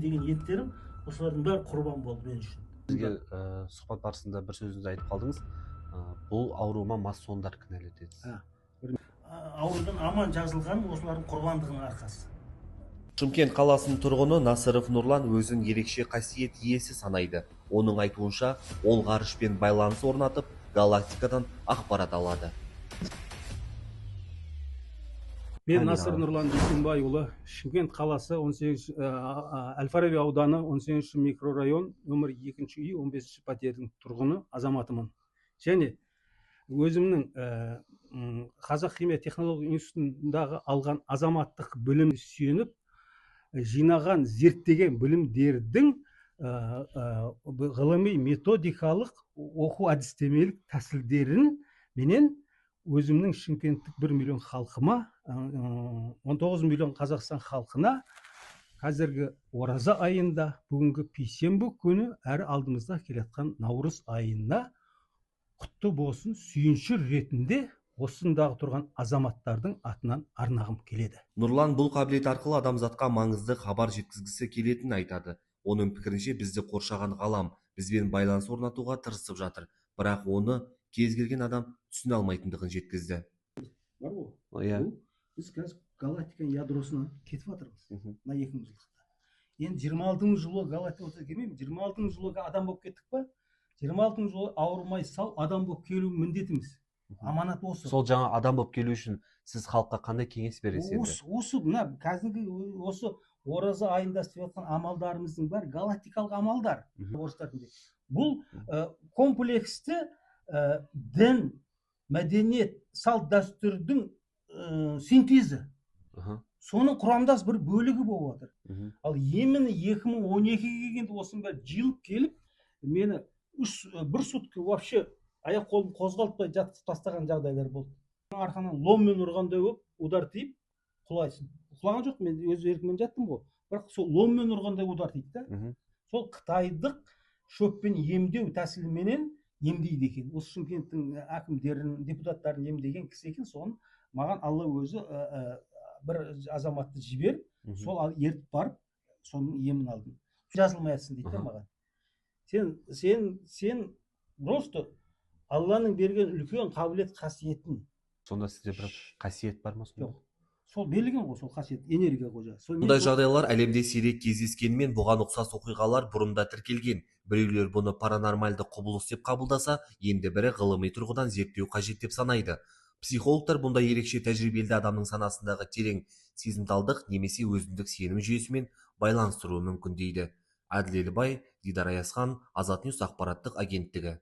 деген ниеттерім осылардың бәрі құрбан болды мен үшін. Сізге сұхбат барысында бір сөзіңізді айтып қалдыңыз. Бұл ауруыма масондар кінәлі дедіңіз. Аурудан аман жазылған осылардың құрбандығының арқасы. Шымкент қаласының тұрғыны Насыров Нұрлан өзін ерекше қасиет иесі санайды. Оның айтуынша, ол ғарышпен байланыс орнатып, галактикадан ақпарат алады. Мен Насыр Нұрлан Дүйсенбайұлы, Шымкент қаласы 18 Әл-Фараби ауданы 18 микрорайон, нөмір 2 үй 15 пәтердің тұрғыны азаматымын. Және өзімнің Қазақ химия технология институтындағы алған азаматтық білім сүйеніп, жинаған зерттеген білімдердің ғылыми методикалық оқу әдістемелік тәсілдерін менен өзімнің Шымкенттік 1 миллион халқыма, 19 миллион Қазақстан халқына қазіргі ораза айында, бүгінгі бейсенбі күні әрі алдымызда келатқан наурыз айына құтты болсын сүйінші ретінде осындағы тұрған азаматтардың атынан арнағым келеді. Нұрлан бұл қабілет арқылы адамзатқа маңызды хабар жеткізгісі келетінін айтады. Оның пікірінше бізді қоршаған ғалам бізбен байланыс орнатуға тырысып жатыр, бірақ оны кез келген адам түсіне алмайтындығын жеткізді. Бар ғой? Біз қазір галактиканың ядросынан кетіп жатырмыз. Мына 2000 жылдықта. Енді 26 жылы галактикаға келмеймін. 26 жылы адам болып кеттік па? 26 жылы ауырмай сау адам болып келу міндетіміз. Аманат осы. Сол жаңа адам болып келу үшін сіз халыққа қандай кеңес бересіз? Осы мына қазіргі осы ораза айында істеп жатқан амалдарымыздың бәрі галактикалық амалдар. Бұл комплексті дін, мәдениет, салт дәстүрдің синтезі. Соның құрамдас бір бөлігі болып жатыр. Ал емін 2012-ге келгенде осының бәрі жиылып келіп, мені бір сутка вообще аяқ қолым қозғалтпай жатқызып тастаған жағдайлар болды. Арқанан ломмен ұрғандай болып, удар тиіп, құлайсың. Құлаған жоқ, мен өз еркіммен жаттым ғой. Бірақ сол ломмен ұрғандай удар тиді да. Сол қытайдық шөппен емдеу тәсіліменен емдейді екен. Осы Шымкенттің әкімдерін, депутаттарын емдеген кісі екен. Соны маған Алла өзі бір азаматты жіберіп, сол ертіп барып, соның емін алдым. Жазылмай жатсың дейді маған. Сен просто Алланың берген үлкен қабілет қасиетін. Сонда сізде бір қасиет бар ма? Жоқ. Сол берілген ғой, сол қасиет, энергия қожа. Мұндай жағдайлар әлемде сирек кездескенмен, бұған ұқсас оқиғалар бұрында тіркелген. Біреулер бұны паранормальды құбылыс деп қабылдаса, енді бірі ғылыми тұрғыдан зерттеу қажет деп санайды. Психологтар бұндай ерекше тәжірибелі адамның санасындағы терең сезімталдық немесе өзіндік сенім жүйесімен байланыстыруы мүмкін дейді. Әділ Елбай, Дидар Аязхан, Азат Ньюс ақпараттық агенттігі.